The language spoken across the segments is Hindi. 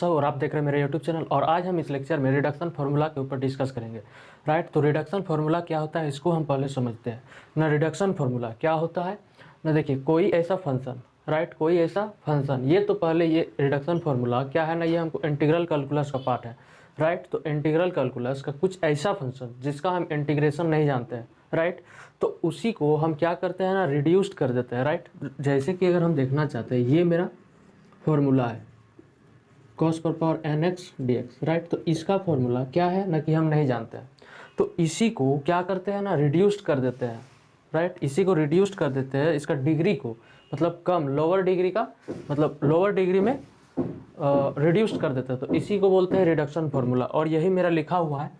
साहू और आप देख रहे हैं मेरे यूट्यूब चैनल। और आज हम इस लेक्चर में रिडक्शन फार्मूला के ऊपर डिस्कस करेंगे। राइट, तो रिडक्शन फार्मूला क्या होता है इसको हम पहले समझते हैं ना। रिडक्शन फार्मूला क्या होता है ना, देखिए कोई ऐसा फंक्शन, राइट, कोई ऐसा फंक्शन, ये तो पहले ये रिडक्शन फार्मूला क्या है ना, ये हमको इंटीग्रल कैलकुलस का पार्ट है। राइट, तो इंटीग्रल कैलकुलस का कुछ ऐसा फंक्शन जिसका हम इंटीग्रेशन नहीं जानते हैं, राइट, तो उसी को हम क्या करते हैं ना, रिड्यूस्ड कर देते हैं। राइट, जैसे कि अगर हम देखना चाहते हैं, ये मेरा फॉर्मूला है cos पर पावर nx dx, राइट, तो इसका फॉर्मूला क्या है ना कि हम नहीं जानते हैं, तो इसी को क्या करते हैं ना, रिड्यूस्ड कर देते हैं। राइट, इसी को रिड्यूस्ड कर देते हैं, इसका डिग्री को मतलब कम, लोअर डिग्री का मतलब लोअर डिग्री में रिड्यूस्ड कर देते हैं, तो इसी को बोलते हैं रिडक्शन फार्मूला। और यही मेरा लिखा हुआ है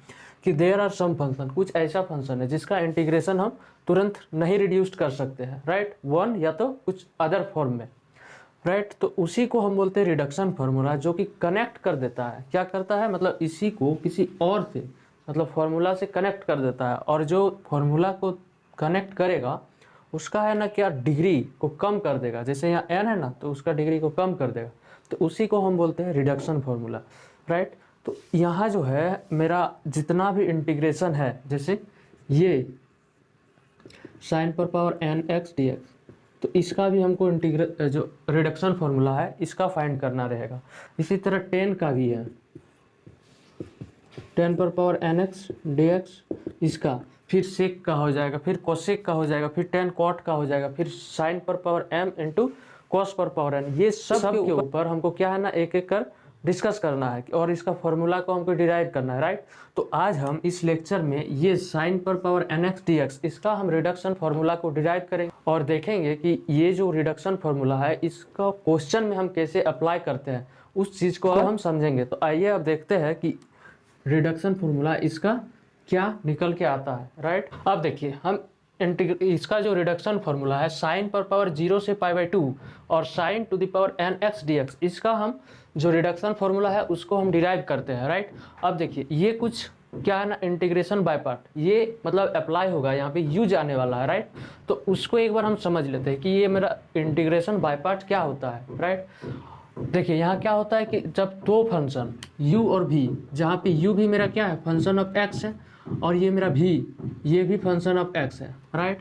कि देयर आर सम फंक्शन, कुछ ऐसा फंक्शन है जिसका इंटीग्रेशन हम तुरंत नहीं रिड्यूस्ड कर सकते हैं, राइट, वन या तो कुछ अदर फॉर्म में। राइट, तो उसी को हम बोलते हैं रिडक्शन फार्मूला, जो कि कनेक्ट कर देता है, क्या करता है मतलब इसी को किसी और से मतलब फार्मूला से कनेक्ट कर देता है, और जो फार्मूला को कनेक्ट करेगा उसका है ना क्या, डिग्री को कम कर देगा। जैसे यहाँ n है ना, तो उसका डिग्री को कम कर देगा, तो उसी को हम बोलते हैं रिडक्शन फार्मूला। राइट, तो यहाँ जो है मेरा जितना भी इंटीग्रेशन है, जैसे ये साइन पर पावर nx dx, तो इसका भी हमको जो रिडक्शन फार्मूला है इसका फाइंड करना रहेगा। इसी तरह 10 का भी है, 10 पर पावर nx dx, इसका फिर सेक का हो जाएगा, फिर कोसेक का हो जाएगा, फिर 10 कॉट का हो जाएगा, फिर साइन पर पावर m इंटू कॉस पर पावर n। ये सब के ऊपर हमको क्या है ना, एक एक कर डिस्कस करना है और इसका फॉर्मूला को हमको डिराइव करना है। राइट, तो आज हम इस लेक्चर में ये साइन पर पावर nx dx, इसका हम रिडक्शन फार्मूला को डिराइव करेंगे और देखेंगे कि ये जो रिडक्शन फार्मूला है इसका क्वेश्चन में हम कैसे अप्लाई करते हैं, उस चीज़ को हम समझेंगे। तो आइए अब देखते हैं कि रिडक्शन फार्मूला इसका क्या निकल के आता है। राइट, अब देखिए हम इसका जो रिडक्शन फार्मूला है साइन पर पावर 0 से π/2 और sign to the power nx dx, इसका हम जो रिडक्शन फार्मूला है उसको हम डिराइव करते हैं। राइट, अब देखिए ये कुछ क्या है ना, इंटीग्रेशन बाय पार्ट, ये मतलब अप्लाई होगा, यहाँ पे यूज आने वाला है। राइट, तो उसको एक बार हम समझ लेते हैं कि ये मेरा इंटीग्रेशन बाय पार्ट क्या होता है। राइट, देखिए यहाँ क्या होता है कि जब दो फंक्शन u और v, जहाँ पे u भी मेरा क्या है, फंक्शन ऑफ x है, और ये मेरा v, ये भी फंक्शन ऑफ x है। राइट,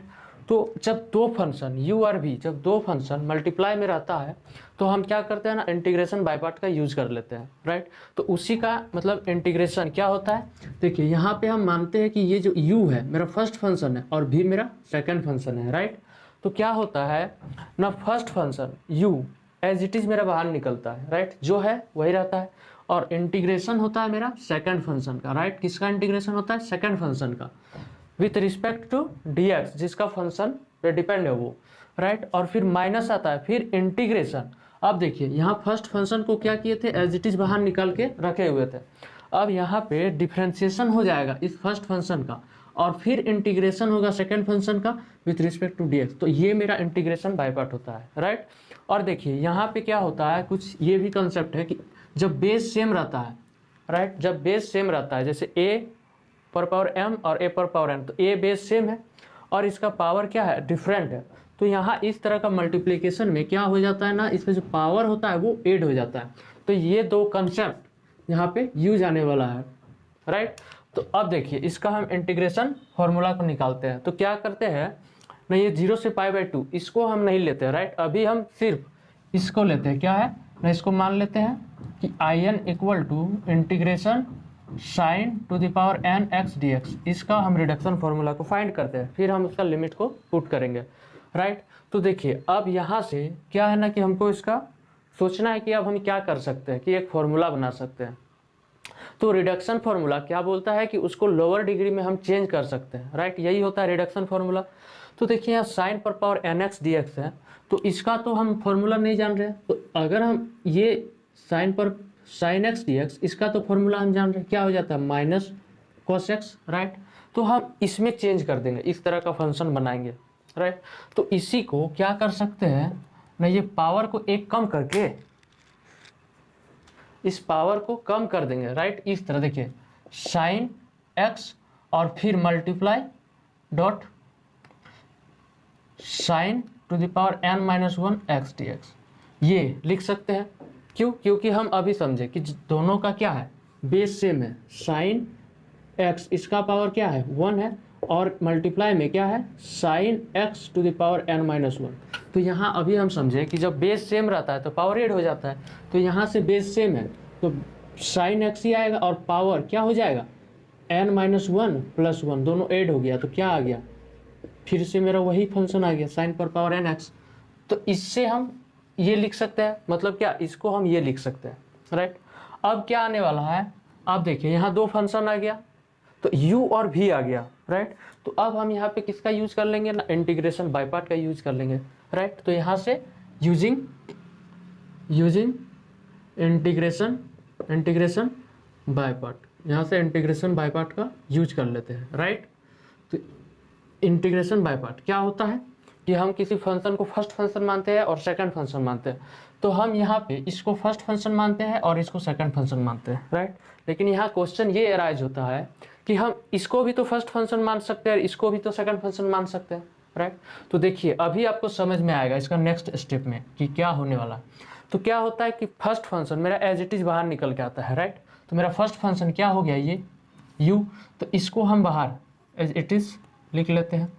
तो जब दो फंक्शन u और v, जब दो फंक्शन मल्टीप्लाई में रहता है तो हम क्या करते हैं ना, इंटीग्रेशन बाय पार्ट का यूज कर लेते हैं। राइट, तो उसी का मतलब इंटीग्रेशन क्या होता है, देखिए यहाँ पे हम मानते हैं कि ये जो u है मेरा फर्स्ट फंक्शन है और v मेरा सेकेंड फंक्शन है। राइट, तो क्या होता है ना, first function u as it is मेरा बाहर निकलता है। राइट, जो है वही रहता है, और इंटीग्रेशन होता है मेरा सेकंड फंक्शन का। राइट, किसका इंटीग्रेशन होता है, सेकंड फंक्शन का विथ रिस्पेक्ट टू dx, जिसका फंक्शन पे डिपेंड है वो। राइट, और फिर माइनस आता है, फिर इंटीग्रेशन। अब देखिए यहाँ फर्स्ट फंक्शन को क्या किए थे, एज इट इज बाहर निकाल के रखे हुए थे। अब यहाँ पे डिफ्रेंसिएशन हो जाएगा इस फर्स्ट फंक्शन का, और फिर इंटीग्रेशन होगा सेकंड फंक्शन का विथ रिस्पेक्ट टू dx, तो ये मेरा इंटीग्रेशन बाय पार्ट होता है। राइट, और देखिए यहाँ पे क्या होता है, कुछ ये भी कंसेप्ट है कि जब बेस सेम रहता है, राइट, जब बेस सेम रहता है, जैसे a पर पावर m और a पर पावर n, तो a बेस सेम है और इसका पावर क्या है, डिफरेंट है, तो यहाँ इस तरह का मल्टीप्लिकेशन में क्या हो जाता है ना, इसमें जो पावर होता है वो ऐड हो जाता है। तो ये दो कंसेप्ट यहाँ पे यूज आने वाला है। राइट, तो अब देखिए इसका हम इंटीग्रेशन फॉर्मूला को निकालते हैं, तो क्या करते हैं ना, ये 0 से π/2 इसको हम नहीं लेते हैं। राइट, अभी हम सिर्फ इसको लेते हैं, क्या है ना, इसको मान लेते हैं कि in equal to integration sine to the power nx dx, इसका हम रिडक्शन फार्मूला को फाइंड करते हैं, फिर हम उसका लिमिट को पुट करेंगे। राइट, तो देखिए अब यहाँ से क्या है ना कि हमको इसका सोचना है कि अब हम क्या कर सकते हैं कि एक फार्मूला बना सकते हैं। तो रिडक्शन फार्मूला क्या बोलता है कि उसको लोअर डिग्री में हम चेंज कर सकते हैं। राइट, यही होता है रिडक्शन फार्मूला। तो देखिए यहाँ साइन पर पावर nx dx है, तो इसका तो हम फार्मूला नहीं जान रहे, तो अगर हम ये साइन पर साइन x dx, इसका तो फार्मूला हम जान रहे, क्या हो जाता है, माइनस cos x। राइट, तो हम इसमें चेंज कर देंगे, इस तरह का फंक्शन बनाएंगे। राइट, तो इसी को क्या कर सकते हैं ना, ये पावर को एक कम करके इस पावर को कम कर देंगे। राइट, इस तरह देखिए साइन x और फिर multiply dot sign to the power n-1 x dx, ये लिख सकते हैं। क्यों? क्योंकि हम अभी समझे कि दोनों का क्या है, बेस सेम है। साइन एक्स इसका पावर क्या है 1 है, और मल्टीप्लाई में क्या है sine x to the power n minus 1। तो यहाँ अभी हम समझे कि जब बेस सेम रहता है तो पावर ऐड हो जाता है। तो यहाँ से बेस सेम है तो साइन एक्स ही आएगा और पावर क्या हो जाएगा n माइनस 1 प्लस 1, दोनों ऐड हो गया तो क्या आ गया, फिर से मेरा वही फंक्शन आ गया साइन पर पावर एन एक्स। तो इससे हम ये लिख सकते हैं, मतलब क्या, इसको हम ये लिख सकते हैं, राइट। अब क्या आने वाला है, आप देखिए यहाँ दो फंक्शन आ गया तो u और v आ गया, राइट। तो अब हम यहाँ पे किसका यूज कर लेंगे ना, इंटीग्रेशन बाय पार्ट का यूज कर लेंगे, राइट। तो यहाँ से यूजिंग इंटीग्रेशन बाय पार्ट, यहाँ से इंटीग्रेशन बाय पार्ट का यूज कर लेते हैं, राइट। तो इंटीग्रेशन बाय पार्ट क्या होता है कि हम किसी फंक्शन को फर्स्ट फंक्शन मानते हैं और सेकंड फंक्शन मानते हैं। तो हम यहाँ पे इसको फर्स्ट फंक्शन मानते हैं और इसको सेकंड फंक्शन मानते हैं, राइट। लेकिन यहाँ क्वेश्चन ये अराइज होता है कि हम इसको भी तो फर्स्ट फंक्शन मान सकते हैं और इसको भी तो सेकंड फंक्शन मान सकते हैं, राइट। तो देखिए अभी आपको समझ में आएगा इसका नेक्स्ट स्टेप में कि क्या होने वाला है। तो क्या होता है कि फर्स्ट फंक्शन मेरा एज इट इज बाहर निकल के आता है, राइट। तो मेरा फर्स्ट फंक्शन क्या हो गया ये u, तो इसको हम बाहर एज इट इज लिख लेते हैं,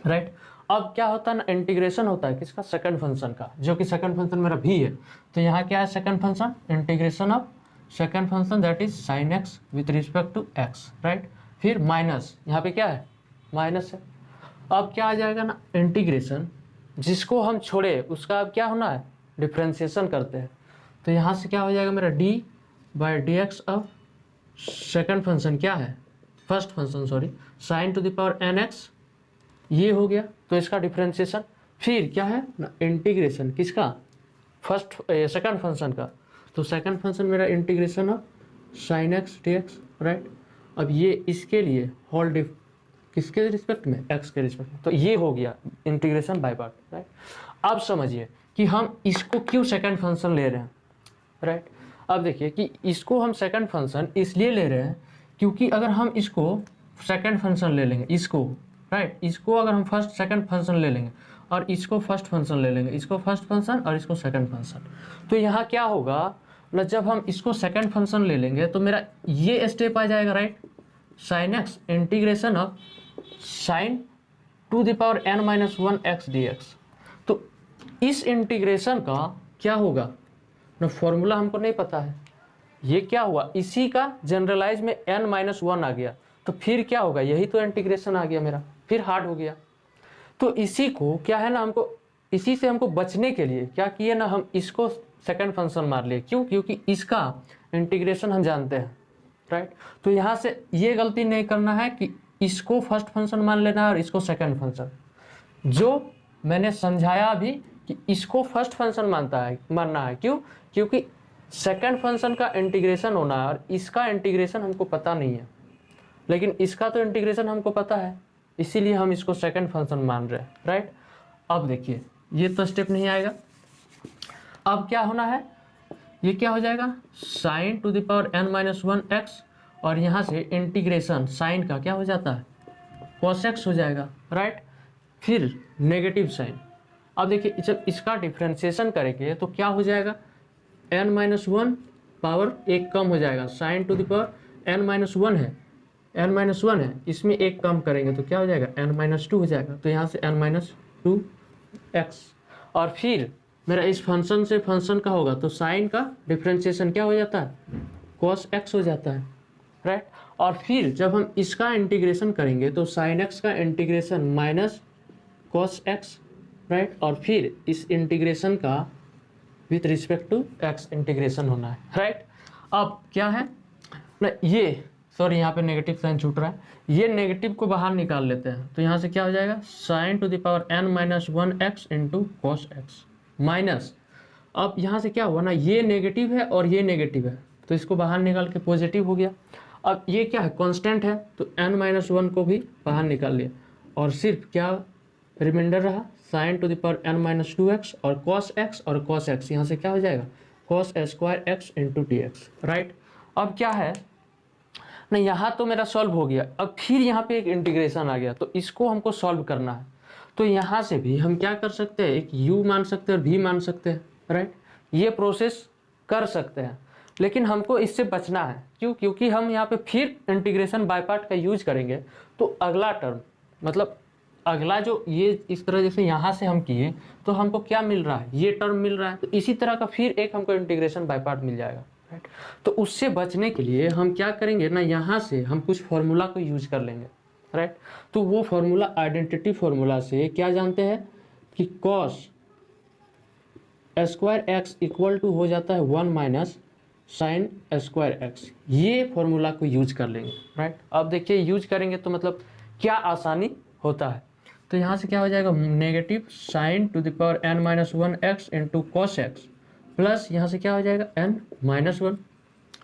राइट। अब क्या होता है ना, इंटीग्रेशन होता है किसका, सेकंड फंक्शन का, जो कि सेकंड फंक्शन मेरा v है। तो यहाँ क्या है second function, integration of second function that is sine x with respect to x, right. फिर माइनस, यहाँ पे क्या है माइनस है। अब क्या आ जाएगा ना, इंटीग्रेशन जिसको हम छोड़े उसका अब क्या होना है, डिफ्रेंशिएशन करते हैं। तो यहाँ से क्या हो जाएगा मेरा d by d x of second function क्या है, first function sorry, sine to the power n x, ये हो गया। तो इसका डिफ्रेंशिएशन फिर क्या है ना, इंटीग्रेशन किसका, फर्स्ट सेकंड फंक्शन का। तो सेकंड फंक्शन मेरा integration of sine x D x, right. अब ये इसके लिए होल किसके रिस्पेक्ट में, एक्स के रिस्पेक्ट में। तो ये हो गया इंटीग्रेशन बाय पार्ट, राइट। अब समझिए कि हम इसको क्यों सेकंड फंक्शन ले रहे हैं, राइट। अब देखिए कि इसको हम सेकंड फंक्शन इसलिए ले रहे हैं क्योंकि अगर हम इसको सेकंड फंक्शन ले लेंगे, इसको, राइट, इसको अगर हम फर्स्ट सेकंड फंक्शन ले लेंगे और इसको फर्स्ट फंक्शन ले लेंगे, इसको फर्स्ट फंक्शन और इसको सेकंड फंक्शन, तो यहाँ क्या होगा ना, जब हम इसको सेकंड फंक्शन ले लेंगे तो मेरा ये स्टेप आ जाएगा, right, sine x integration of sine to the power n minus 1 x D x. तो इस इंटीग्रेशन का क्या होगा ना, फॉर्मूला हमको नहीं पता है, ये क्या हुआ, इसी का जनरलाइज में n माइनस 1 आ गया। तो फिर क्या होगा, यही तो इंटीग्रेशन आ गया मेरा, फिर हार्ड हो गया। तो इसी को क्या है ना, हमको इसी से हमको बचने के लिए क्या किए ना, हम इसको सेकंड फंक्शन मार लिए। क्यों? क्योंकि इसका इंटीग्रेशन हम जानते हैं, राइट। तो यहाँ से ये गलती नहीं करना है कि इसको फर्स्ट फंक्शन मान लेना है और इसको सेकंड फंक्शन। जो मैंने समझाया अभी कि इसको फर्स्ट फंक्शन मानना है। क्यों? क्योंकि सेकंड फंक्शन का इंटीग्रेशन होना है और इसका इंटीग्रेशन हमको पता नहीं है, लेकिन इसका तो इंटीग्रेशन हमको पता है, इसीलिए हम इसको सेकंड फंक्शन मान रहे हैं, राइट। अब देखिए ये तो स्टेप नहीं आएगा। अब क्या होना है, ये क्या हो जाएगा, sign to the power n minus 1 x, और यहाँ से इंटीग्रेशन साइन का क्या हो जाता है, cos x हो जाएगा, राइट। फिर नेगेटिव साइन। अब देखिए जब इसका डिफ्रेंशिएशन करेंगे तो क्या हो जाएगा, n माइनस 1 पावर एक कम हो जाएगा, sign to the power n minus 1 है, n माइनस 1 है, इसमें एक कम करेंगे तो क्या हो जाएगा, n माइनस 2 हो जाएगा। तो यहाँ से n माइनस 2 एक्स, और फिर मेरा इस फंक्शन से फंक्शन का होगा तो साइन का डिफ्रेंशिएशन क्या हो जाता है, cos x हो जाता है, राइट। और फिर जब हम इसका इंटीग्रेशन करेंगे तो साइन एक्स का integration minus cos x, right. और फिर इस इंटीग्रेशन का with respect to x integration होना है, राइट। अब क्या है ना, ये सॉरी यहाँ पे नेगेटिव साइन छूट रहा है, ये नेगेटिव को बाहर निकाल लेते हैं। तो यहाँ से क्या हो जाएगा, sign to the power n minus 1 x into cos x minus, अब यहाँ से क्या हुआ ना, ये नेगेटिव है और ये नेगेटिव है, तो इसको बाहर निकाल के पॉजिटिव हो गया। अब ये क्या है, कांस्टेंट है, तो n माइनस 1 को भी बाहर निकाल लिया, और सिर्फ क्या रिमाइंडर रहा, sign to the power n minus 2 x और कॉस एक्स, यहाँ से क्या हो जाएगा, cos square x into D x, right. अब क्या है ना, यहाँ तो मेरा सॉल्व हो गया। अब फिर यहाँ पे एक इंटीग्रेशन आ गया, तो इसको हमको सॉल्व करना है। तो यहाँ से भी हम क्या कर सकते हैं, एक u मान सकते हैं और v मान सकते हैं, राइट। ये प्रोसेस कर सकते हैं, लेकिन हमको इससे बचना है। क्यों? क्योंकि हम यहाँ पे फिर इंटीग्रेशन बाय पार्ट का यूज करेंगे तो अगला टर्म, मतलब अगला जो ये इस तरह जैसे यहाँ से हम किए तो हमको क्या मिल रहा है, ये टर्म मिल रहा है, तो इसी तरह का फिर एक हमको इंटीग्रेशन बाय पार्ट मिल जाएगा, राइट। तो उससे बचने के लिए हम क्या करेंगे ना, यहाँ से हम कुछ फॉर्मूला को यूज कर लेंगे, राइट। तो वो फॉर्मूला आइडेंटिटी फॉर्मूला से क्या जानते हैं कि cos square x equal to हो जाता है 1 माइनस साइन स्क्वायर एक्स। ये फॉर्मूला को यूज कर लेंगे, राइट। अब देखिए यूज करेंगे तो मतलब क्या आसानी होता है। तो यहाँ से क्या हो जाएगा, negative sign to the power n minus 1 x into cos x plus यहाँ से क्या हो जाएगा n माइनस 1,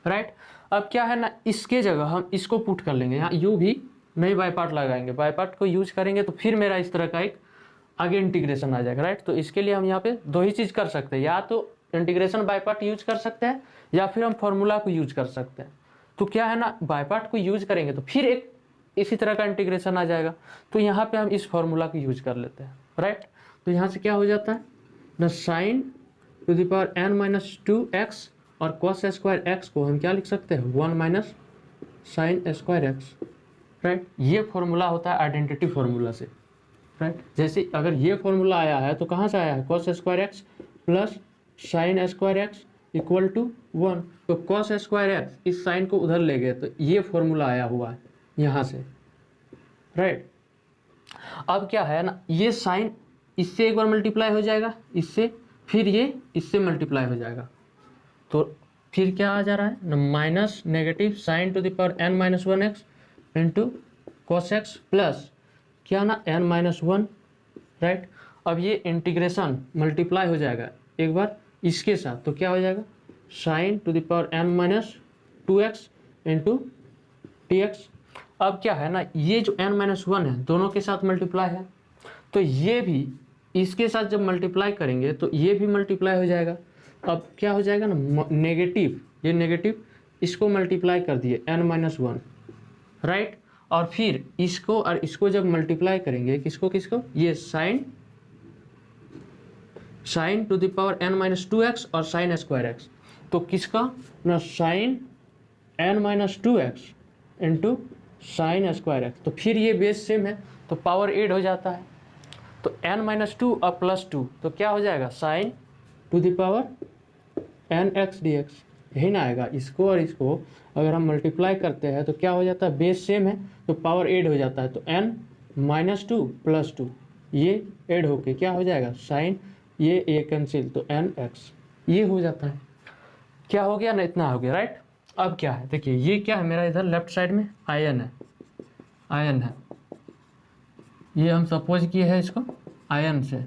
राइट। अब क्या है ना, इसके जगह हम इसको पुट कर लेंगे, यहाँ u भी नहीं बाय पार्ट लगाएंगे, बाय पार्ट को यूज करेंगे तो फिर मेरा इस तरह का एक आगे इंटीग्रेशन आ जाएगा, राइट। तो इसके लिए हम यहाँ पे दो ही चीज़ कर सकते हैं, या तो इंटीग्रेशन बाय पार्ट यूज कर सकते हैं या फिर हम फॉर्मूला को यूज कर सकते हैं। तो क्या है ना, बाय पार्ट को यूज करेंगे तो फिर एक इसी तरह का इंटीग्रेशन आ जाएगा, तो यहाँ पे हम इस फॉर्मूला को यूज कर लेते हैं, राइट। तो यहाँ से क्या हो जाता है ना, sign to the power n minus 2x और कॉस स्क्वायर एक्स को हम क्या लिख सकते हैं 1 minus sine square x, right. ये फॉर्मूला होता है आइडेंटिटी फॉर्मूला से, राइट। जैसे अगर ये फॉर्मूला आया है तो कहाँ से आया है, cos square x plus sine square x equal to 1। तो कॉस स्क्वायर एक्स इस साइन को उधर ले गए तो ये फॉर्मूला आया हुआ है यहाँ से, राइट। अब क्या है ना, ये साइन इससे एक बार मल्टीप्लाई हो जाएगा, इससे फिर ये इससे मल्टीप्लाई हो जाएगा, तो फिर क्या आ जा रहा है ना, minus negative sign to the power n minus 1 x into cos x plus क्या ना n माइनस 1, राइट। अब ये इंटीग्रेशन मल्टीप्लाई हो जाएगा एक बार इसके साथ, तो क्या हो जाएगा sign to the power n minus 2x into T x. अब क्या है ना, ये जो n माइनस 1 है दोनों के साथ मल्टीप्लाई है, तो ये भी इसके साथ जब मल्टीप्लाई करेंगे तो ये भी मल्टीप्लाई हो जाएगा। अब क्या हो जाएगा ना, नेगेटिव, ये नेगेटिव इसको मल्टीप्लाई कर दिए n माइनस 1, राइट। और फिर इसको और इसको जब मल्टीप्लाई करेंगे, किसको किसको, ये sine to the power n minus 2x और साइन स्क्वायर एक्स, तो किसका ना sine n minus 2x into sine square x, तो फिर ये बेस सेम है तो पावर एड हो जाता है, तो n माइनस 2 और प्लस 2 तो क्या हो जाएगा sign to the power n x dx, यही ना आएगा। इसको और इसको अगर हम मल्टीप्लाई करते हैं तो क्या हो जाता है, बेस सेम है तो पावर एड हो जाता है, तो n माइनस 2 प्लस 2 ये एड होके क्या हो जाएगा साइन, ये कैंसिल तो n x, ये हो जाता है। क्या हो गया ना, इतना हो गया, राइट। अब क्या है देखिए, ये क्या है मेरा इधर लेफ्ट साइड में आयन है, ये हम सपोज किए हैं इसको आयन से,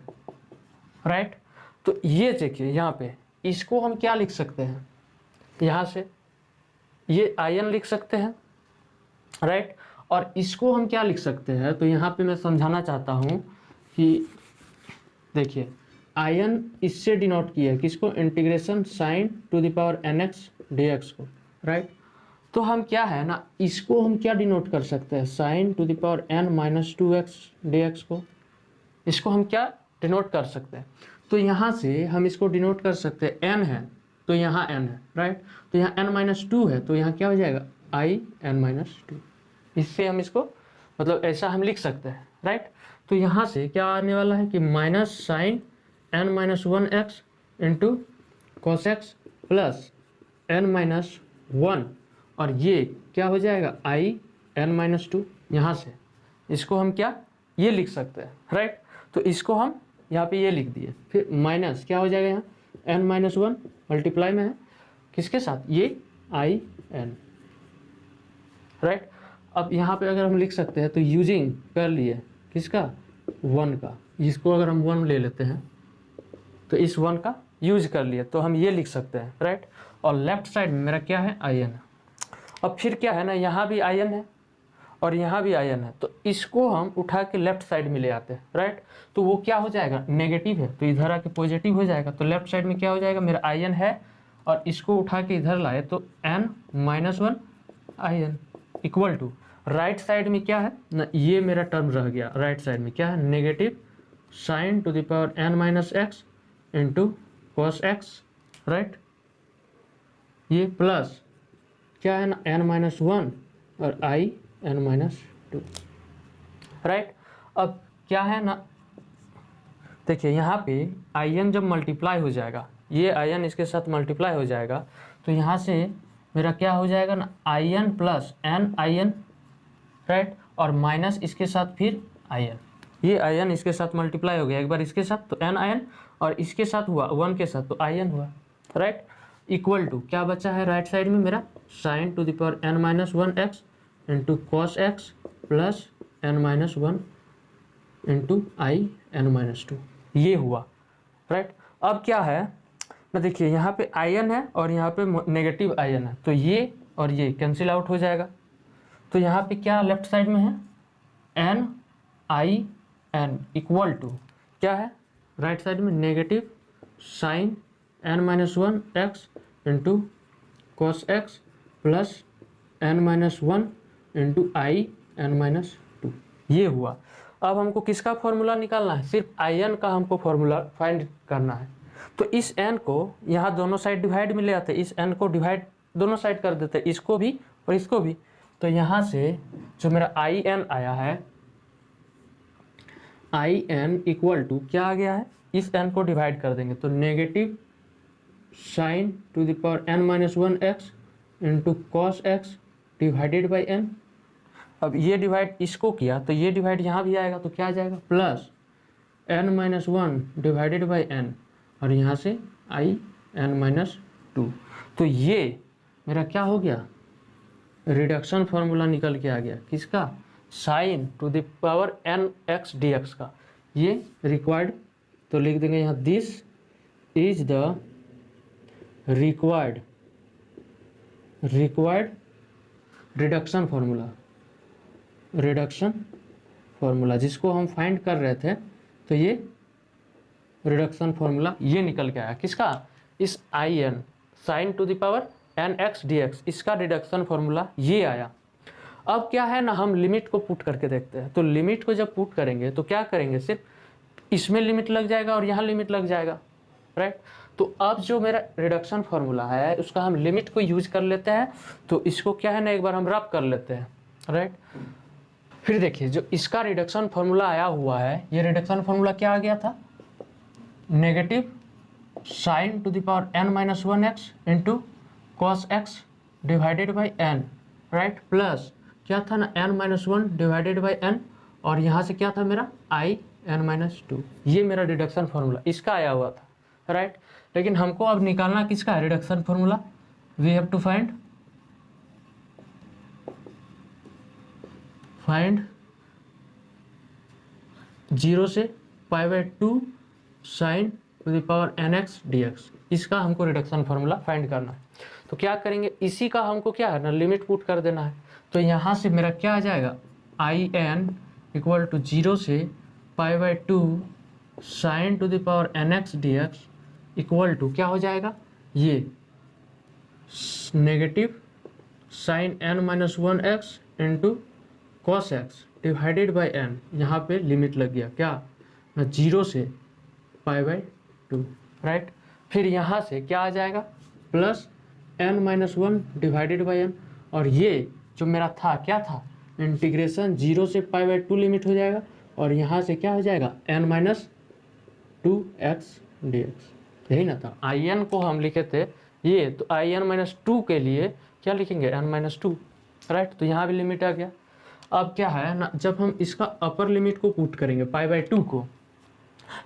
राइट। तो ये देखिए यहाँ पे इसको हम क्या लिख सकते हैं, यहाँ से ये आयन लिख सकते हैं, राइट। और इसको हम क्या लिख सकते हैं, तो यहाँ पे मैं समझाना चाहता हूँ कि देखिए आयन इससे डिनोट किया है किसको, integration sine to the power nx dx को, राइट। तो हम क्या है ना, इसको हम क्या डिनोट कर सकते हैं, sign to the power n minus 2x dx को, इसको हम क्या डिनोट कर सकते हैं। तो यहाँ से हम इसको डिनोट कर सकते हैं, n है तो यहाँ n है, राइट। तो यहाँ n माइनस 2 है तो यहाँ क्या हो जाएगा i n माइनस 2, इससे हम इसको मतलब ऐसा हम लिख सकते हैं, राइट। तो यहाँ से क्या आने वाला है कि minus sine n minus 1 x into cos x plus n minus 1 और ये क्या हो जाएगा i n माइनस 2, यहाँ से इसको हम क्या ये लिख सकते हैं, राइट। तो इसको हम यहाँ पे ये लिख दिए, फिर माइनस क्या हो जाएगा यहाँ n माइनस 1 मल्टीप्लाई में है किसके साथ, ये i n, राइट। अब यहाँ पे अगर हम लिख सकते हैं तो यूजिंग कर लिए किसका 1 का, इसको अगर हम 1 ले लेते हैं तो इस 1 का यूज कर लिए तो हम ये लिख सकते हैं, राइट। और लेफ्ट साइड में मेरा क्या है आयन। अब फिर क्या है ना, यहाँ भी आयन है और यहाँ भी आयन है, तो इसको हम उठा के लेफ्ट साइड में ले आते हैं, राइट। तो वो क्या हो जाएगा, नेगेटिव है तो इधर आके पॉजिटिव हो जाएगा, तो लेफ्ट साइड में क्या हो जाएगा, मेरा आयन है और इसको उठा के इधर लाए तो n माइनस 1 आयन इक्वल टू राइट साइड में क्या है ना, ये मेरा टर्म रह गया, राइट साइड में क्या है negative sign to the power n minus x into cos x right, ये प्लस क्या है ना n-1 और i n-2, राइट। अब क्या है ना, देखिए यहाँ पे in जब मल्टीप्लाई हो जाएगा, ये in इसके साथ मल्टीप्लाई हो जाएगा, तो यहाँ से मेरा क्या हो जाएगा ना in plus n in, right, और माइनस इसके साथ फिर in, ये in इसके साथ मल्टीप्लाई हो गया एक बार इसके साथ तो n in, और इसके साथ हुआ 1 के साथ तो in हुआ, राइट, इक्वल टू क्या बचा है राइट साइड में मेरा sin to the power n-1 x into cos x plus n-1 into i n-2, ये हुआ, राइट। अब क्या है ना, देखिए यहाँ पे in है और यहाँ पे नेगेटिव in है, तो ये और ये कैंसिल आउट हो जाएगा, तो यहाँ पे क्या लेफ्ट साइड में है n i n equal to क्या है राइट साइड में negative sine n-1 x into cos x plus n-1 into i n-2, ये हुआ। अब हमको किसका फॉर्मूला निकालना है, सिर्फ in का हमको फॉर्मूला फाइंड करना है। तो इस n को यहाँ दोनों साइड डिवाइड में ले आते हैं, इस n को डिवाइड दोनों साइड कर देते हैं, इसको भी और इसको भी। तो यहाँ से जो मेरा in आया है, in इक्वल टू क्या आ गया है, इस n को डिवाइड कर देंगे तो negative sign to the power n-1 x into cos x divided by n। अब ये डिवाइड इसको किया तो ये डिवाइड यहाँ भी आएगा, तो क्या आ जाएगा plus n-1 divided by n, और यहाँ से i n-2। तो ये मेरा क्या हो गया, रिडक्शन फार्मूला निकल के आ गया, किसका, sign to the power nx dx का, ये रिक्वायर्ड। तो लिख देंगे यहाँ this is the required reduction formula जिसको हम फाइंड कर रहे थे। तो ये रिडक्शन फार्मूला ये निकल के आया, किसका, इस in sign to the power nx dx, इसका रिडक्शन फार्मूला ये आया। अब क्या है ना, हम लिमिट को पुट करके देखते हैं। तो लिमिट को जब पुट करेंगे तो क्या करेंगे, सिर्फ इसमें लिमिट लग जाएगा और यहाँ लिमिट लग जाएगा, राइट। तो अब जो मेरा रिडक्शन फार्मूला है उसका हम लिमिट को यूज कर लेते हैं, तो इसको क्या है ना एक बार हम रब कर लेते हैं, राइट। फिर देखिए जो इसका रिडक्शन फार्मूला आया हुआ है, ये रिडक्शन फार्मूला क्या आ गया था, negative sign to the power n-1 x into cos x divided by n, right, plus क्या था ना n-1 डिवाइडेड बाई n, और यहाँ से क्या था मेरा i n-2, ये मेरा रिडक्शन फार्मूला इसका आया हुआ था, राइट। लेकिन हमको अब निकालना किसका है reduction formula, we have to find 0 से π/2 sine to the power nx dx, इसका हमको रिडक्शन फार्मूला फाइंड करना है। तो क्या करेंगे, इसी का हमको क्या है ना लिमिट पुट कर देना है। तो यहाँ से मेरा क्या आ जाएगा, in इक्वल टू 0 से π/2 sine to the power nx dx equal to क्या हो जाएगा, ये negative sine n-1 x into cos x divided by n, यहाँ पे लिमिट लग गया क्या ना 0 से π/2, राइट। फिर यहाँ से क्या आ जाएगा plus n-1 divided by n, और ये जो मेरा था क्या था इंटीग्रेशन 0 से π/2 लिमिट हो जाएगा, और यहाँ से क्या हो जाएगा n-2x dx, यही ना था। in को हम लिखे थे ये, तो in-2 के लिए क्या लिखेंगे n-2, राइट। तो यहाँ भी लिमिट आ गया। अब क्या है ना, जब हम इसका अपर लिमिट को पुट करेंगे π/2 को,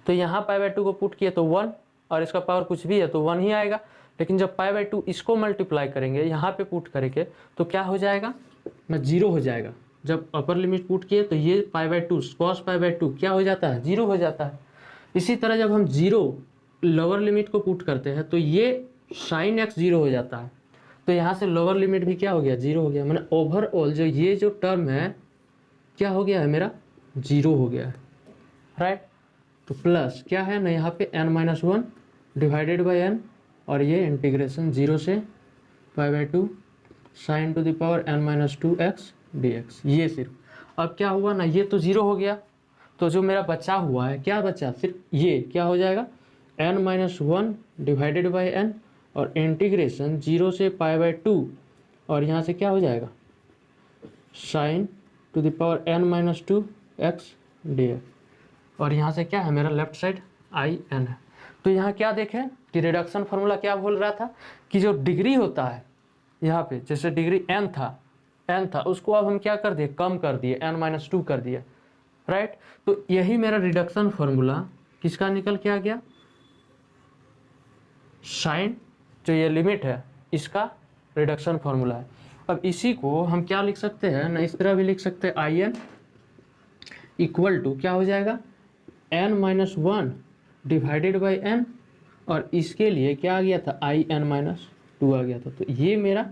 तो यहाँ π/2 को पुट किए तो 1, और इसका पावर कुछ भी है तो 1 ही आएगा। लेकिन जब π/2 इसको मल्टीप्लाई करेंगे यहाँ पे पुट करेंगे तो क्या हो जाएगा ना 0 हो जाएगा। जब अपर लिमिट पुट किए तो ये π/2 cos π/2 क्या हो जाता है 0 हो जाता है। इसी तरह जब हम 0 लोअर लिमिट को पुट करते हैं तो ये साइन x 0 हो जाता है। तो यहाँ से लोअर लिमिट भी क्या हो गया 0 हो गया, मैंने ओवरऑल जो ये जो टर्म है क्या हो गया है मेरा 0 हो गया है, राइट। तो प्लस क्या है ना यहाँ पे n-1 डिवाइडेड बाई n, और ये इंटीग्रेशन 0 से π/2 sine to the power n-2x dx, ये सिर्फ। अब क्या हुआ ना, ये तो 0 हो गया, तो जो मेरा बचा हुआ है क्या बचा, सिर्फ ये क्या हो जाएगा n-1 डिवाइडेड बाई n, और इंटीग्रेशन 0 से π/2 और यहाँ से क्या हो जाएगा sin to the power n-2 x dx और यहाँ से क्या है मेरा लेफ्ट साइड in है। तो यहाँ क्या देखें कि रिडक्शन फार्मूला क्या बोल रहा था कि जो डिग्री होता है यहाँ पे जैसे डिग्री n था उसको अब हम क्या कर दिए कम कर दिए n-2 कर दिया, राइट। तो यही मेरा रिडक्शन फार्मूला किसका निकल के आ गया, साइन जो ये लिमिट है इसका रिडक्शन फार्मूला है। अब इसी को हम क्या लिख सकते हैं ना, इस तरह भी लिख सकते हैं in इक्वल टू क्या हो जाएगा n-1 डिवाइडेड बाई n और इसके लिए क्या आ गया था in-2 आ गया था। तो ये मेरा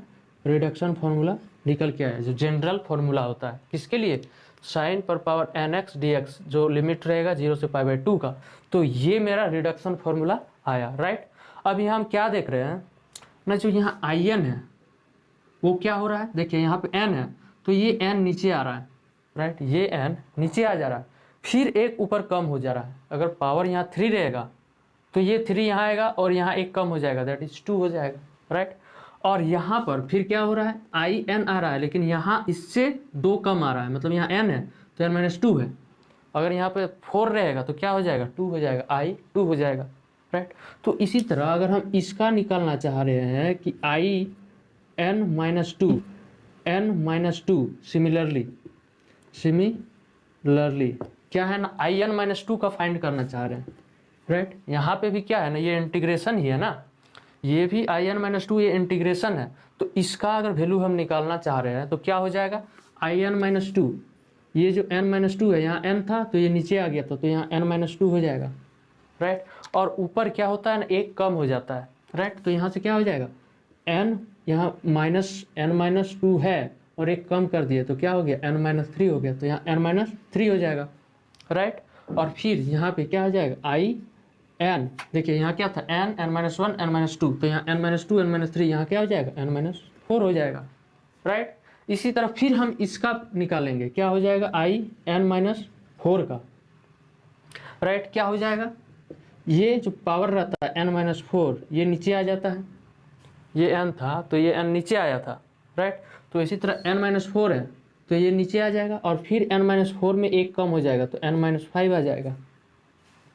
रिडक्शन फार्मूला निकल के आया जो जनरल फार्मूला होता है किसके लिए साइन पर पावर nx dx जो लिमिट रहेगा 0 से π/2 का। तो ये मेरा रिडक्शन फार्मूला आया, राइट। अब यहाँ हम क्या देख रहे हैं ना, जो यहाँ in है वो क्या हो रहा है, देखिए यहाँ पे n है तो ये n नीचे आ रहा है, राइट, ये n नीचे आ जा रहा है, फिर एक ऊपर कम हो जा रहा है। अगर पावर यहाँ 3 रहेगा तो ये 3 यहाँ आएगा और यहाँ एक कम हो जाएगा, दैट इज 2 हो जाएगा, राइट। और यहाँ पर फिर क्या हो रहा है in आ रहा है लेकिन यहाँ इससे 2 कम आ रहा है, मतलब यहाँ n है तो n-2 है। अगर यहाँ पे 4 रहेगा तो क्या हो जाएगा 2 हो जाएगा, i2 हो जाएगा, राइट। तो इसी तरह अगर हम इसका निकालना चाह रहे हैं कि n-2 सिमिलरली क्या है ना in-2 का फाइंड करना चाह रहे हैं, राइट। यहाँ पे भी क्या है ना ये इंटीग्रेशन ही है ना, ये भी in-2 ये इंटीग्रेशन है। तो इसका अगर वैल्यू हम निकालना चाह रहे हैं तो क्या हो जाएगा in-2 ये जो n-2 है यहाँ n था तो ये नीचे आ गया था तो यहाँ n-2 हो जाएगा, राइट। और ऊपर क्या होता है ना एक कम हो जाता है, राइट। तो यहाँ से क्या हो जाएगा n यहाँ n-2 है और एक कम कर दिए तो क्या हो गया n-3 हो गया तो यहाँ n-3 हो जाएगा, राइट। और फिर यहाँ पे क्या हो जाएगा n देखिए यहाँ क्या था n-1 n-2 तो यहाँ n-2 n-3 यहाँ क्या हो जाएगा n-4 हो जाएगा, राइट। इसी तरह फिर हम इसका निकालेंगे क्या हो जाएगा n-4 का, राइट। क्या हो जाएगा ये जो पावर रहता है n-4 ये नीचे आ जाता है, ये n था तो ये n नीचे आया था, राइट। तो इसी तरह n-4 है तो ये नीचे आ जाएगा और फिर n-4 में एक कम हो जाएगा तो n-5 आ जाएगा,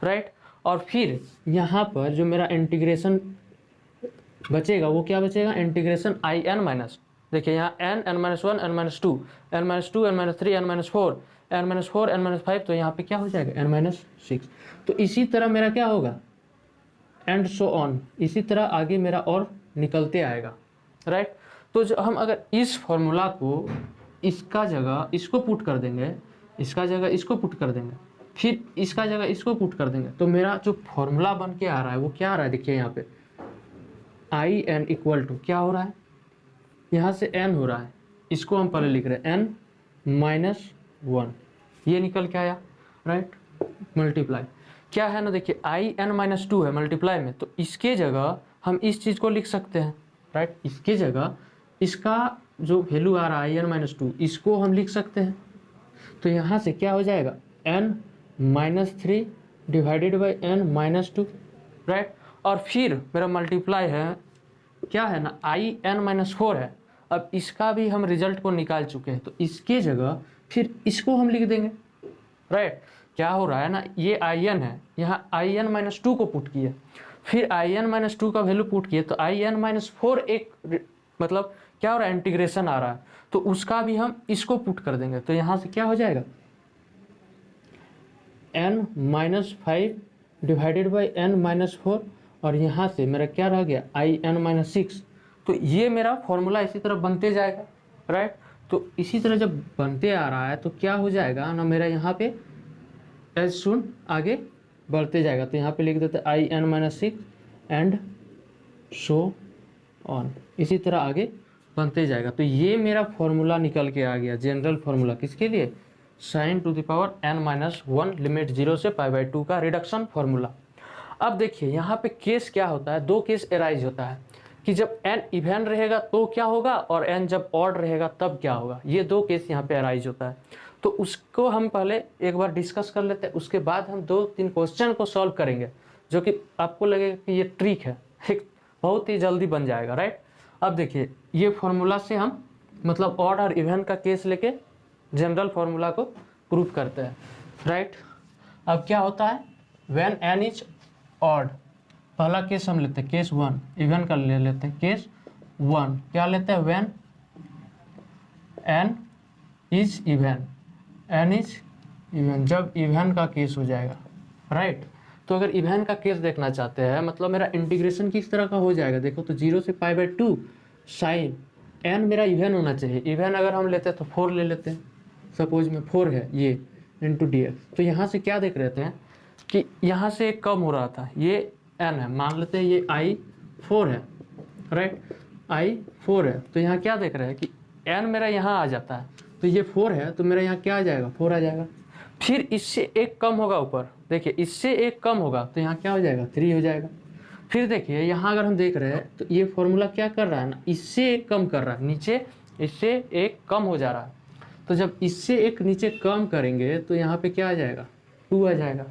राइट। और फिर यहाँ पर जो मेरा इंटीग्रेशन बचेगा वो क्या बचेगा इंटीग्रेशन in- देखिए यहाँ n n-1 n-2 n-2 n-3 n-4 n-4 n-5 तो यहाँ पे क्या हो जाएगा n-6। तो इसी तरह मेरा क्या होगा एंड सो ऑन, इसी तरह आगे मेरा और निकलते आएगा, राइट। तो जो हम अगर इस फॉर्मूला को इसका जगह इसको पुट कर देंगे, इसका जगह इसको पुट कर देंगे, फिर इसका जगह इसको पुट कर देंगे तो मेरा जो फॉर्मूला बन के आ रहा है वो क्या आ रहा है, देखिए यहाँ पे in इक्वल टू क्या हो रहा है यहाँ से n हो रहा है, इसको हम पहले लिख रहे हैं n-1 ये निकल के आया, राइट। मल्टीप्लाई क्या है ना देखिए in-2 है मल्टीप्लाई में, तो इसके जगह हम इस चीज़ को लिख सकते हैं, राइट। इसके जगह इसका जो वैल्यू आ रहा है in-2 इसको हम लिख सकते हैं। तो यहाँ से क्या हो जाएगा n-3 divided by n-2, right. और फिर मेरा मल्टीप्लाई है क्या है ना in-4 है। अब इसका भी हम रिजल्ट को निकाल चुके हैं तो इसके जगह फिर इसको हम लिख देंगे, राइट। क्या हो रहा है ना ये in है, यहाँ in-2 को पुट किए, फिर in-2 का वैल्यू पुट किए तो in-4 एक मतलब क्या हो रहा है इंटीग्रेशन आ रहा है तो उसका भी हम इसको पुट कर देंगे तो यहाँ से क्या हो जाएगा n-5 डिवाइडेड बाई n-4 और यहाँ से मेरा क्या रह गया in-6। तो ये मेरा फॉर्मूला इसी तरह बनते जाएगा, राइट। तो इसी तरह जब बनते आ रहा है तो क्या हो जाएगा ना मेरा यहाँ पे एज सुन आगे बढ़ते जाएगा तो यहाँ पे लिख देते in-6 एंड सो ऑन, इसी तरह आगे बनते जाएगा। तो ये मेरा फॉर्मूला निकल के आ गया जनरल फॉर्मूला किसके लिए sign to the power n-1 limit 0 से π/2 का रिडक्शन फॉर्मूला। अब देखिए यहाँ पे केस क्या होता है, दो केस एराइज होता है कि जब n इवन रहेगा तो क्या होगा और n जब ऑड रहेगा तब क्या होगा, ये दो केस यहाँ पे एराइज होता है। तो उसको हम पहले एक बार डिस्कस कर लेते हैं, उसके बाद हम 2-3 क्वेश्चन को सॉल्व करेंगे जो कि आपको लगेगा कि ये ट्रिक है, एक बहुत ही जल्दी बन जाएगा, राइट। अब देखिए ये फॉर्मूला से हम मतलब ऑड और इवन का केस लेके जनरल फॉर्मूला को प्रूव करते हैं, राइट। अब क्या होता है, व्हेन n इज ऑड, पहला केस हम लेते हैं केस 1, इवन का ले लेते हैं केस 1, क्या लेते हैं, when n is even, n is even, जब इवन का केस हो जाएगा, राइट। तो अगर इवन का केस देखना चाहते हैं, मतलब मेरा इंटीग्रेशन किस तरह का हो जाएगा, देखो तो 0 से π/2 साइन n मेरा इवन होना चाहिए। इवन अगर हम लेते हैं तो 4 ले लेते हैं, सपोज में 4 है ये इंटू dx। तो यहाँ से क्या देख रहे थे कि यहाँ से एक कम हो रहा था, ये n है, मान लेते हैं ये I4 है, राइट, I4 है। तो यहाँ क्या देख रहे हैं कि n मेरा यहाँ आ जाता है, तो ये 4 है तो मेरा यहाँ क्या आ जाएगा, 4 आ जाएगा। फिर इससे एक कम होगा ऊपर, देखिए इससे एक कम होगा तो यहाँ क्या हो जाएगा, 3 हो जाएगा। फिर देखिए यहाँ अगर हम देख रहे हैं तो ये फॉर्मूला क्या कर रहा है ना, इससे एक कम कर रहा है, नीचे इससे एक कम हो जा रहा है। तो जब इससे एक नीचे कम करेंगे तो यहाँ पे क्या आ जाएगा, 2 आ जाएगा।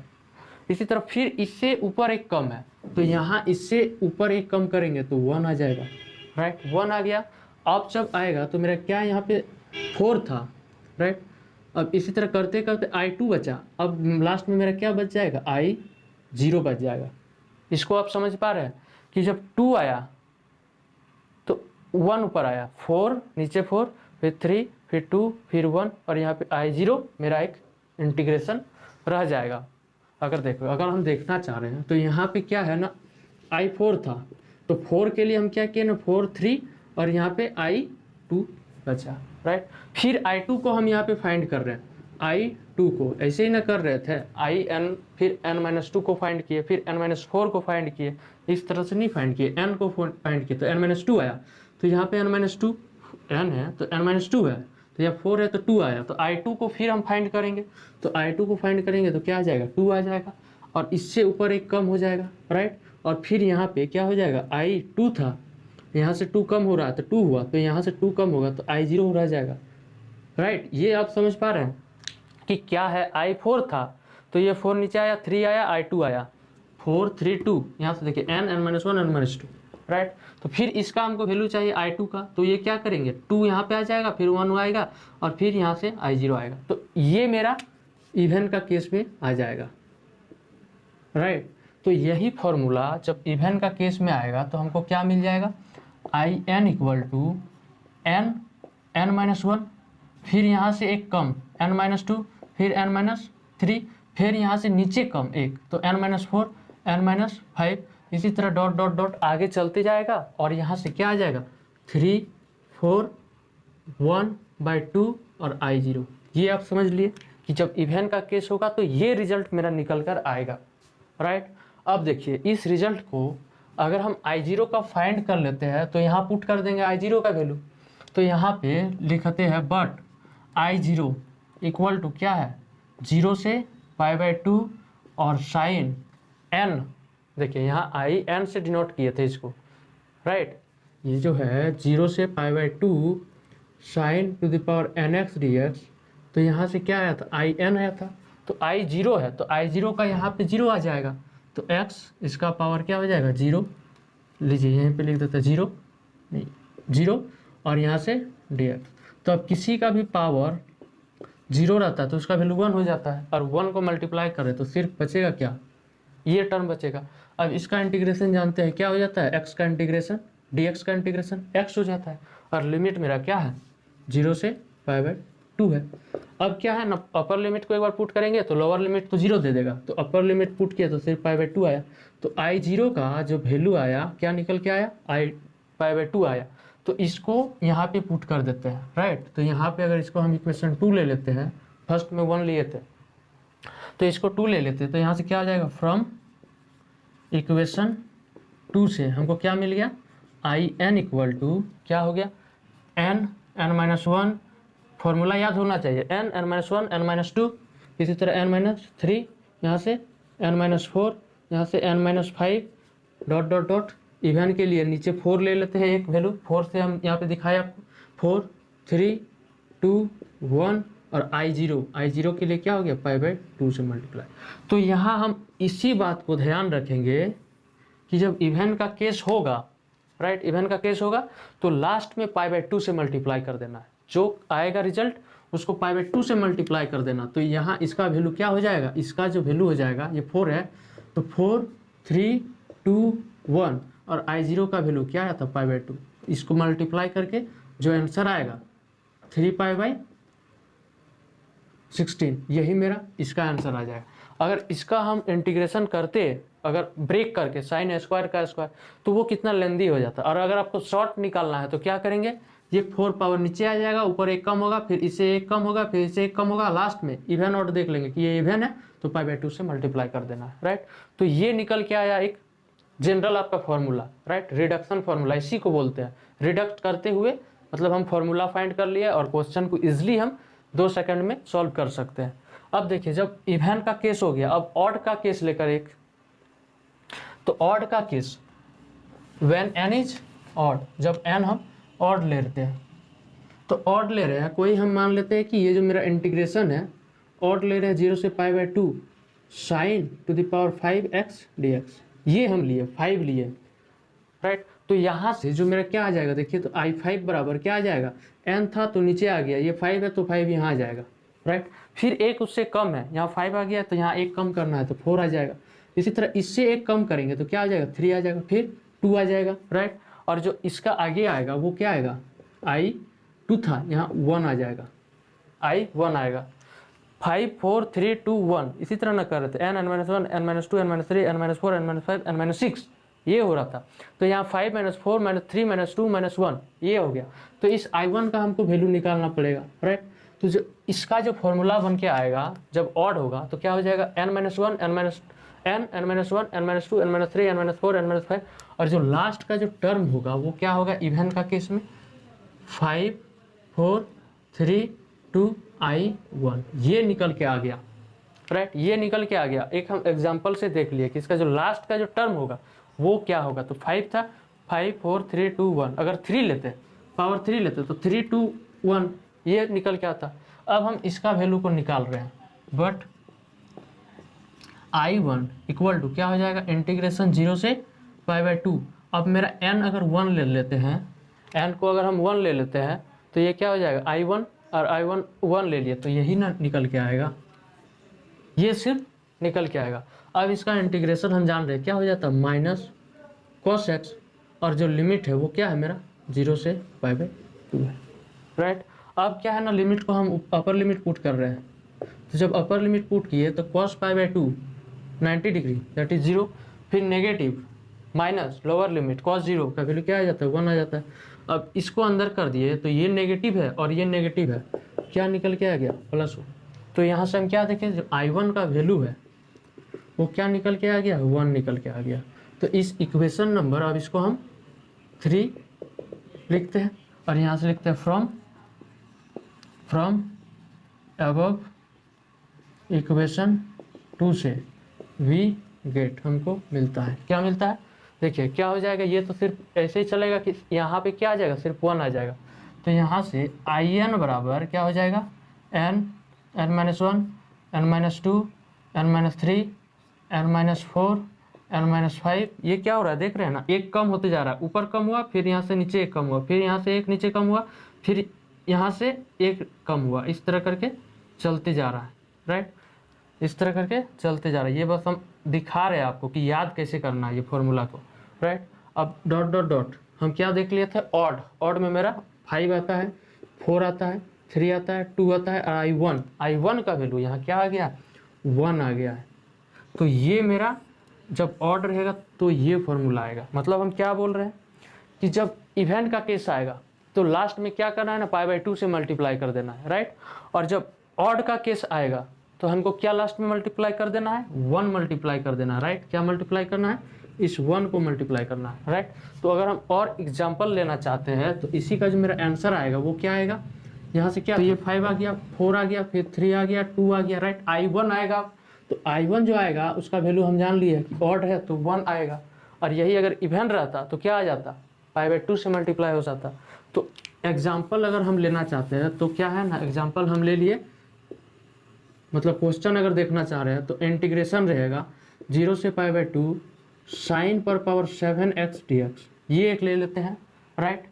इसी तरह फिर इससे ऊपर एक कम है तो यहाँ इससे ऊपर एक कम करेंगे तो 1 आ जाएगा, राइट, 1 आ गया। अब जब आएगा तो मेरा क्या यहाँ पे 4 था, राइट। अब इसी तरह करते करते I2 बचा, अब लास्ट में मेरा क्या बच जाएगा, I0 बच जाएगा। इसको आप समझ पा रहे हैं कि जब 2 आया तो 1 ऊपर आया, 4 नीचे 4 फिर 3 फिर 2 फिर 1 और यहाँ पे I0 मेरा एक इंटीग्रेशन रह जाएगा। अगर देखो, अगर हम देखना चाह रहे हैं तो यहाँ पे क्या है ना, I4 था तो 4 के लिए हम क्या किए ना, 4 3 और यहाँ पे I2 बचा, राइट। फिर I2 को हम यहाँ पे फाइंड कर रहे हैं, I2 को ऐसे ही ना कर रहे थे, IN फिर n-2 को फाइंड किए, फिर n-4 को फाइंड किए, इस तरह से नहीं फाइंड किए, n को फाइंड किए तो n-2 आया। तो यहाँ पे n-2 n है तो n-2 है, तो यहाँ 4 है तो 2 आया। तो I2 को फिर हम फाइंड करेंगे, तो I2 को फाइंड करेंगे तो क्या आ जाएगा, 2 आ जाएगा और इससे ऊपर एक कम हो जाएगा, राइट। और फिर यहाँ पे क्या हो जाएगा, I2 था, यहाँ से 2 कम हो रहा है तो 2 हुआ, तो यहाँ से 2 कम होगा तो I0 रह जाएगा, राइट। ये आप समझ पा रहे हैं कि क्या है, I4 था तो ये 4 नीचे आया, 3 आया, I2 आया, 4 3 2, यहाँ से देखिए n n-1 n-2, राइट। तो फिर इसका हमको वैल्यू चाहिए I2 का, तो ये क्या करेंगे, 2 यहाँ पे आ जाएगा, फिर 1 आएगा और फिर यहाँ से I0 आएगा। तो ये मेरा इवन का केस में आ जाएगा, राइट। तो यही फॉर्मूला जब इवन का केस में आएगा तो हमको क्या मिल जाएगा, IN equal to n n-1, फिर यहाँ से एक कम n-2, फिर n-3, फिर यहाँ से नीचे कम एक तो n-4 n-5, इसी तरह डॉट डॉट डॉट आगे चलते जाएगा और यहाँ से क्या आ जाएगा, 3 4 1/2 और I0। ये आप समझ लिए कि जब इवन का केस होगा तो ये रिजल्ट मेरा निकल कर आएगा, राइट। अब देखिए इस रिजल्ट को अगर हम I0 का फाइंड कर लेते हैं तो यहाँ पुट कर देंगे I0 का वैल्यू, तो यहाँ पे लिखते हैं बट I0 इक्वल टू क्या है, 0 से π/2 और साइन n, देखिए यहाँ IN से डिनोट किए थे इसको, राइट। ये जो है 0 से π/2 sine to the power nx dx, तो यहाँ से क्या आया था, IN आया था, तो I0 है तो I0 का यहाँ पे 0 आ जाएगा, तो x इसका पावर क्या हो जाएगा, 0, लीजिए यहीं पे लिख देते हैं 0 नहीं 0 और यहाँ से dx। तो अब किसी का भी पावर 0 रहता है तो उसका वैल्यू 1 हो जाता है और 1 को मल्टीप्लाई करें तो सिर्फ बचेगा क्या, ये टर्म बचेगा। अब इसका इंटीग्रेशन जानते हैं क्या हो जाता है, x का इंटीग्रेशन dx का इंटीग्रेशन x हो जाता है और लिमिट मेरा क्या है, 0 से π/2 है। अब क्या है ना, अपर लिमिट को एक बार पुट करेंगे तो लोअर लिमिट तो 0 दे देगा, तो अपर लिमिट पुट किया तो सिर्फ π/2 आया, तो I0 का जो वैल्यू आया क्या निकल के आया, π/2 आया। तो इसको यहाँ पे पुट कर देते हैं, राइट। तो यहाँ पे अगर इसको हम इक्वेशन 2 ले लेते हैं, फर्स्ट में 1 लिए थे तो इसको 2 ले लेते हैं, तो यहाँ से क्या आ जाएगा, फ्रॉम इक्वेशन 2 से हमको क्या मिल गया, IN इक्वल टू क्या हो गया, n n-1, फॉर्मूला याद होना चाहिए, n n-1 n-2, इसी तरह n-3, यहाँ से n-4, यहाँ से n-5 dot dot dot. Even के लिए नीचे 4 ले लेते हैं एक वैल्यू, 4 से हम यहाँ पे दिखाया आपको, 4 3 2 1 और I0 के लिए क्या हो गया, π/2 से मल्टीप्लाई। तो यहाँ हम इसी बात को ध्यान रखेंगे कि जब इवन का केस होगा राइट। इवन का केस होगा तो लास्ट में पाई बाय 2 से मल्टीप्लाई कर देना है, जो आएगा रिजल्ट उसको पाई बाय 2 से मल्टीप्लाई कर देना। तो यहाँ इसका वैल्यू क्या हो जाएगा, इसका जो वैल्यू हो जाएगा, ये 4 है तो 4 3 2 1 और I0 का वैल्यू क्या आया था पाई बाय 2, इसको मल्टीप्लाई करके जो आंसर आएगा 3 पाई बाय 16, यही मेरा इसका आंसर आ जाएगा। अगर इसका हम इंटीग्रेशन करते, अगर ब्रेक करके साइन स्क्वायर का स्क्वायर, तो वो कितना लेंदी हो जाता। और अगर आपको शॉर्ट निकालना है तो क्या करेंगे, ये 4 पावर नीचे आ जाएगा, ऊपर एक कम होगा, फिर इससे एक कम होगा, फिर इससे एक कम होगा, लास्ट में इवन ऑड देख लेंगे कि ये इवन है तो पाई बाय 2 से मल्टीप्लाई कर देना है, राइट। तो ये निकल के आया एक जनरल आपका फॉर्मूला, राइट, रिडक्शन फॉर्मूला, इसी को बोलते हैं। रिडक्ट करते हुए मतलब हम फॉर्मूला फाइंड कर लिए और क्वेश्चन को इजिली हम 2 सेकंड में सॉल्व कर सकते हैं। अब देखिए जब इवन का केस हो गया, अब ऑड का केस लेकर एक, तो ऑड का case when n is odd, जब n हम ऑड ले लेते हैं, तो ऑड ले रहे हैं कोई, हम मान लेते हैं कि ये जो मेरा इंटीग्रेशन है ऑड ले रहे हैं 0 से pi by 2 sign to the power 5x dx, ये हम लिए 5 लिए, राइट। तो यहाँ से जो मेरा क्या आ जाएगा देखिए, तो I5 बराबर क्या आ जाएगा, n था तो नीचे आ गया, ये 5 है तो 5 यहाँ आ जाएगा, राइट। फिर एक उससे कम है, यहाँ 5 आ गया तो यहाँ एक कम करना है तो 4 आ जाएगा। इसी तरह इससे एक कम करेंगे तो क्या आ जाएगा, 3 आ जाएगा, फिर 2 आ जाएगा, राइट। और जो इसका आगे आएगा वो क्या आएगा, I2 था, यहाँ 1 आ जाएगा, I1 आएगा। 5 4 3 2 1 इसी तरह ना कर रहे थे, n n-1 n-2 n-3 n-4 n-5 n-6 ये हो रहा था। तो यहाँ 5 -4 -3 -2 -1 ये हो गया। तो इस I1 का हमको वैल्यू निकालना पड़ेगा, राइट। तो जो इसका जो फॉर्मूला बन के आएगा जब ऑड होगा तो क्या हो जाएगा, n-1 n-1 n-1 n-2 n-3 n-4 n-5, और जो लास्ट का जो टर्म होगा वो क्या होगा इवन का केस में 5 4 3 2 I1, ये निकल के आ गया, राइट, ये निकल के आ गया। एक हम एग्जांपल से देख लिए कि इसका जो लास्ट का जो टर्म होगा वो क्या होगा। तो 5 था, 5 4 3 2 1, अगर 3 लेते पावर 3 लेते तो 3 2 1 ये निकल के आता। अब हम इसका वैल्यू को निकाल रहे हैं, बट I1 इक्वल टू क्या हो जाएगा, इंटीग्रेशन 0 से पाई बाय 2। अब मेरा n अगर 1 ले लेते हैं, n को अगर हम 1 ले लेते हैं तो ये क्या हो जाएगा, I1 और I1 1 ले लिए तो यही ना निकल के आएगा, ये सिर्फ निकल के आएगा। अब इसका इंटीग्रेशन हम जान रहे हैं क्या हो जाता है, माइनस cos x, और जो लिमिट है वो क्या है मेरा 0 से पाई बाय 2 है, राइट। अब क्या है ना, लिमिट को हम अपर लिमिट पुट कर रहे हैं, तो जब अपर लिमिट पुट किए तो cos pi by 2 90 degree that is 0, फिर negative minus lower limit cos 0 का वैल्यू क्या आ जाता है 1 आ जाता है। अब इसको अंदर कर दिए तो ये नेगेटिव है और ये नेगेटिव है, क्या निकल के आ गया प्लस 1। तो यहाँ से हम क्या देखें, जो I1 का वैल्यू है वो क्या निकल के आ गया, 1 निकल के आ गया। तो इस इक्वेशन नंबर, अब इसको हम 3 लिखते हैं और यहाँ से लिखते हैं फ्रॉम अबव इक्वेशन 2 से वी गेट, हमको मिलता है, क्या मिलता है देखिए क्या हो जाएगा, ये तो सिर्फ ऐसे ही चलेगा कि यहाँ पे क्या आ जाएगा, सिर्फ 1 आ जाएगा। तो यहाँ से IN बराबर क्या हो जाएगा, n n-1 n-2 n-3 n-4 n-5, ये क्या हो रहा है देख रहे हैं ना, एक कम होते जा रहा है, ऊपर कम हुआ, फिर यहाँ से नीचे एक कम हुआ, फिर यहाँ से एक नीचे कम हुआ, फिर यहाँ से एक कम हुआ, इस तरह करके चलते जा रहा है, राइट, इस तरह करके चलते जा रहा है। ये बस हम दिखा रहे हैं आपको कि याद कैसे करना है ये फॉर्मूला को, राइट। अब डॉट डॉट डॉट हम क्या देख लिए थे, ऑड में मेरा 5 आता है, 4 आता है, 3 आता है, 2 आता है, और I1 का वैल्यू यहाँ क्या आ गया, 1 आ गया है। तो ये मेरा जब ऑड रहेगा तो ये फॉर्मूला आएगा। मतलब हम क्या बोल रहे हैं कि जब इवेंट का केस आएगा तो लास्ट में क्या करना है ना, पाई बाय 2 से मल्टीप्लाई कर देना है, राइट। और जब ऑड का केस आएगा तो हमको क्या लास्ट में मल्टीप्लाई कर देना है, 1 मल्टीप्लाई कर देना है, राइट। क्या मल्टीप्लाई करना है, इस 1 को मल्टीप्लाई करना है, राइट। तो अगर हम और एग्जाम्पल लेना चाहते हैं तो इसी का जो मेरा आंसर आएगा वो क्या आएगा, यहाँ से क्या, तो ये 5 आ गया, 4 आ गया, फिर 3 आ गया, 2 आ गया, राइट। I1 आएगा, तो I1 जो आएगा उसका वैल्यू हम जान लिए कि ऑड है तो 1 आएगा, और यही अगर इवन रहता तो क्या आ जाता, पाई बाय 2 से मल्टीप्लाई हो जाता। तो एग्जाम्पल अगर हम लेना चाहते हैं तो क्या है ना, एग्जाम्पल हम ले लिए, मतलब क्वेश्चन अगर देखना चाह रहे हैं तो इंटीग्रेशन रहेगा 0 से पाई बाय 2 साइन पर पावर 7x dx, ये एक ले लेते हैं, राइट।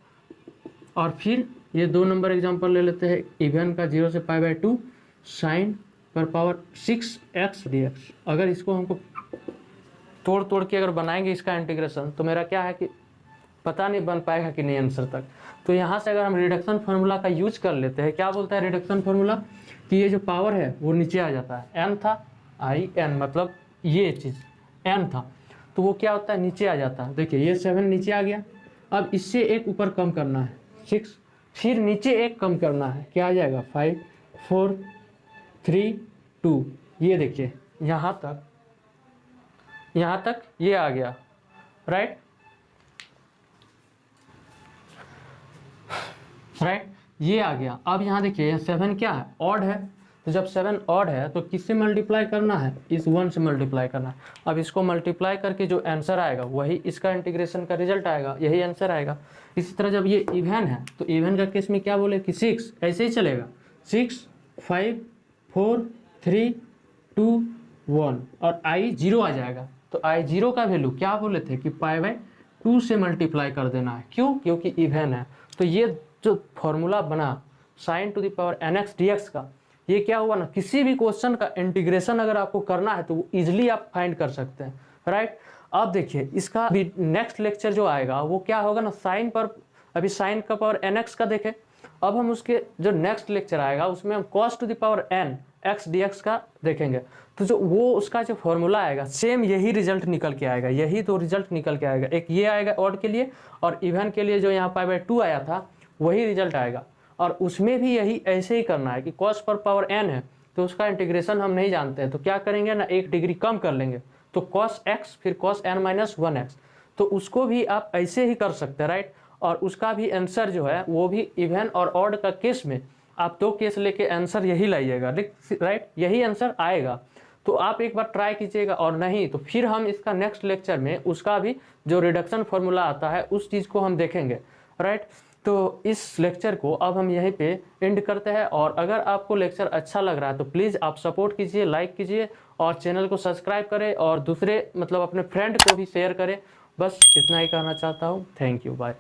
और फिर ये 2 नंबर एग्जांपल ले लेते हैं, इवन का 0 से π/2 साइन पर पावर 6x dx। अगर इसको हमको तोड़ तोड़ के अगर बनाएंगे इसका इंटीग्रेशन, तो मेरा क्या है कि पता नहीं बन पाएगा कि नहीं आंसर तक। तो यहाँ से अगर हम रिडक्शन फार्मूला का यूज कर लेते हैं, क्या बोलता है रिडक्शन फार्मूला, कि ये जो पावर है वो नीचे आ जाता है। n था in, मतलब ये चीज़ n था, तो वो क्या होता है नीचे आ जाता है। देखिए ये 7 नीचे आ गया, अब इससे एक ऊपर कम करना है 6, फिर नीचे एक कम करना है, क्या आ जाएगा 5 4 3 2। ये देखिए यहाँ तक ये आ गया, राइट। ये आ गया। अब यहाँ देखिए 7 क्या है, ऑड है, तो जब 7 ऑड है तो किससे मल्टीप्लाई करना है, इस 1 से मल्टीप्लाई करना है। अब इसको मल्टीप्लाई करके जो आंसर आएगा वही इसका इंटीग्रेशन का रिजल्ट आएगा, यही आंसर आएगा। इसी तरह जब ये इवन है तो इवन का केस में क्या बोले कि 6, ऐसे ही चलेगा, 6 5 4 3 2 1, और आई 0 आ जाएगा। तो आई 0 का वैल्यू क्या बोले थे कि π/2 से मल्टीप्लाई कर देना है, क्यों, क्योंकि इवन है। तो ये जो फॉर्मूला बना sin to the power nx dx का, ये क्या हुआ ना, किसी भी क्वेश्चन का इंटीग्रेशन अगर आपको करना है तो इजिली आप फाइंड कर सकते हैं, राइट। अब देखिए इसका भी नेक्स्ट लेक्चर जो आएगा वो क्या होगा ना, साइन पर, अभी साइन का पावर nx का देखें, अब हम उसके जो नेक्स्ट लेक्चर आएगा उसमें हम cos to the power n x dx का देखेंगे। तो जो वो उसका जो फॉर्मूला आएगा सेम यही रिजल्ट निकल के आएगा, यही तो रिजल्ट निकल के आएगा। एक ये आएगा ऑड के लिए, और इवन के लिए जो यहाँ π/2 आया था वही रिजल्ट आएगा। और उसमें भी यही ऐसे ही करना है कि cos पर पावर n है तो उसका इंटीग्रेशन हम नहीं जानते हैं, तो क्या करेंगे ना, 1 डिग्री कम कर लेंगे, तो cos x फिर cos n - 1x, तो उसको भी आप ऐसे ही कर सकते हैं, राइट। और उसका भी आंसर जो है वो भी इवन और ऑड का केस में आप 2 केस लेके आंसर यही लाइएगा, राइट, यही आंसर आएगा। तो आप एक बार ट्राई कीजिएगा, और नहीं तो फिर हम इसका नेक्स्ट लेक्चर में उसका भी जो रिडक्शन फार्मूला आता है उस चीज़ को हम देखेंगे, राइट। तो इस लेक्चर को अब हम यहीं पे एंड करते हैं। और अगर आपको लेक्चर अच्छा लग रहा है तो प्लीज़ आप सपोर्ट कीजिए, लाइक कीजिए और चैनल को सब्सक्राइब करें, और दूसरे मतलब अपने फ्रेंड को भी शेयर करें। बस इतना ही कहना चाहता हूँ। Thank you, bye.